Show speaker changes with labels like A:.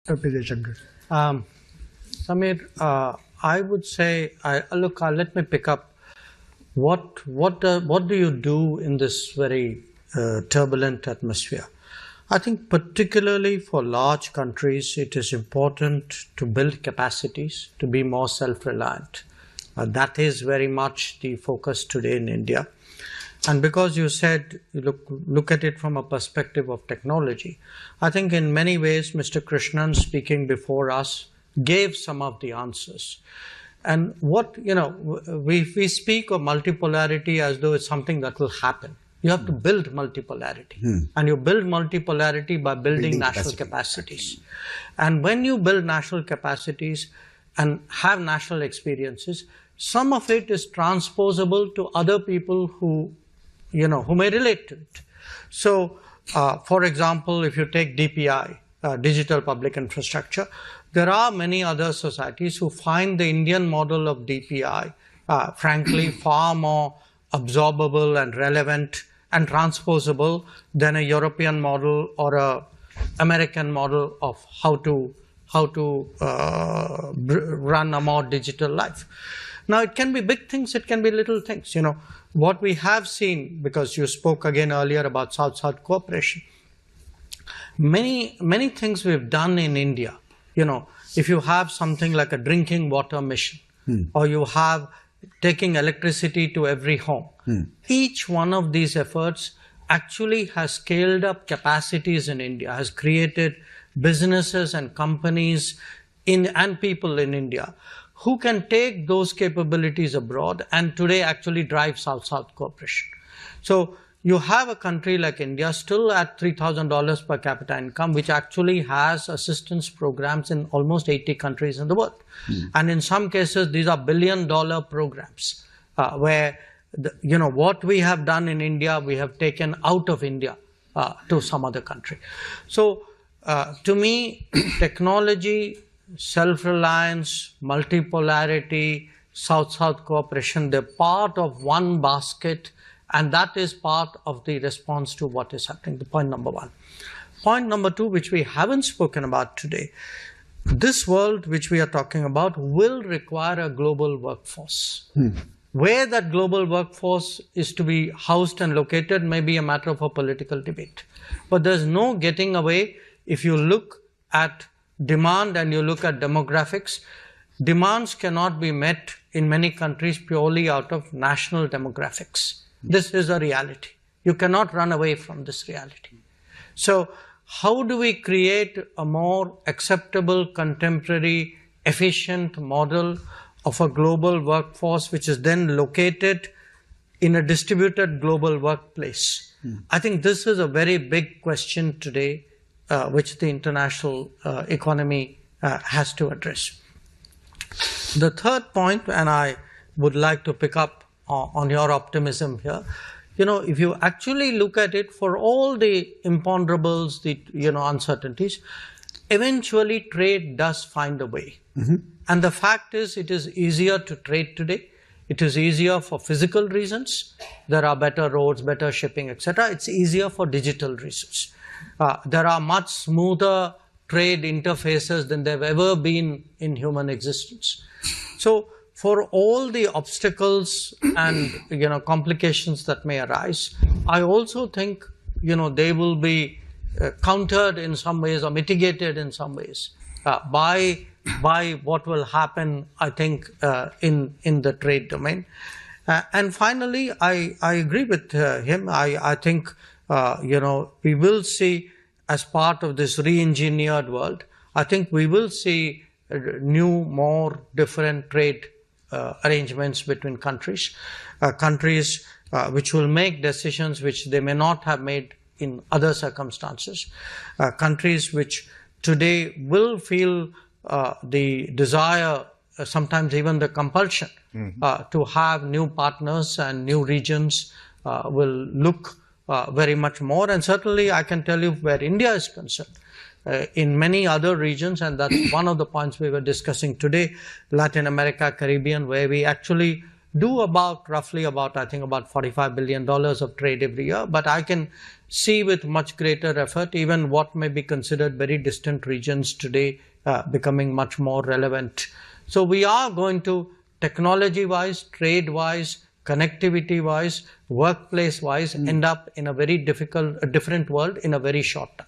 A: Dr. Jaishankar.
B: Samir, I would say, look, let me pick up. What do you do in this very turbulent atmosphere? I think particularly for large countries, it is important to build capacities, to be more self-reliant. That is very much the focus today in India. And because you said, look at it from a perspective of technology, I think in many ways, Mr. Krishnan speaking before us gave some of the answers. And we speak of multipolarity as though it's something that will happen. You have to build multipolarity. And you build multipolarity by building national capacities. And when you build national capacities and have national experiences, some of it is transposable to other people who may relate to it. So, for example, if you take DPI, digital public infrastructure, there are many other societies who find the Indian model of DPI, frankly, far more absorbable and relevant and transposable than a European model or a American model of how to run a more digital life. Now, it can be big things, it can be little things. What we have seen, because you spoke again earlier about South-South cooperation, many things we've done in India. If you have something like a drinking water mission, or you have taking electricity to every home, each one of these efforts actually has scaled up capacities in India, has created businesses and companies and people in India who can take those capabilities abroad and today actually drive South-South cooperation. So you have a country like India still at $3,000 per capita income, which actually has assistance programs in almost 80 countries in the world. And in some cases, these are billion-dollar programs where, what we have done in India, we have taken out of India to some other country. So to me, technology, self-reliance, multipolarity, South-South cooperation, they're part of one basket, and that is part of the response to what is happening, the point number one. Point number two, which we haven't spoken about today, this world which we are talking about will require a global workforce. Where that global workforce is to be housed and located may be a matter of a political debate. But there's no getting away. If you look at demand and you look at demographics, demands cannot be met in many countries purely out of national demographics. This is a reality. You cannot run away from this reality. So how do we create a more acceptable, contemporary, efficient model of a global workforce which is then located in a distributed global workplace? I think this is a very big question today which the international economy has to address. The third point, and I would like to pick up on your optimism here, if you actually look at it, for all the imponderables, the uncertainties, eventually trade does find a way. And the fact is, it is easier to trade today. It is easier for physical reasons. There are better roads, better shipping, etc. It's easier for digital reasons. There are much smoother trade interfaces than there have ever been in human existence. So for all the obstacles and complications that may arise, I also think they will be countered in some ways or mitigated in some ways by what will happen, I think, in the trade domain. And finally, I agree with him. I think we will see, as part of this re-engineered world, I think we will see new, more different trade arrangements between countries, which will make decisions which they may not have made in other circumstances, countries which today will feel the desire, sometimes even the compulsion, to have new partners and new regions will look very much more. And certainly I can tell you where India is concerned, in many other regions, and that's one of the points we were discussing today, Latin America, Caribbean, where we actually do roughly about, I think, about $45 billion of trade every year. But I can see with much greater effort even what may be considered very distant regions today becoming much more relevant. So we are going to, technology-wise, trade-wise, connectivity-wise, workplace-wise, end up in a very different world in a very short time.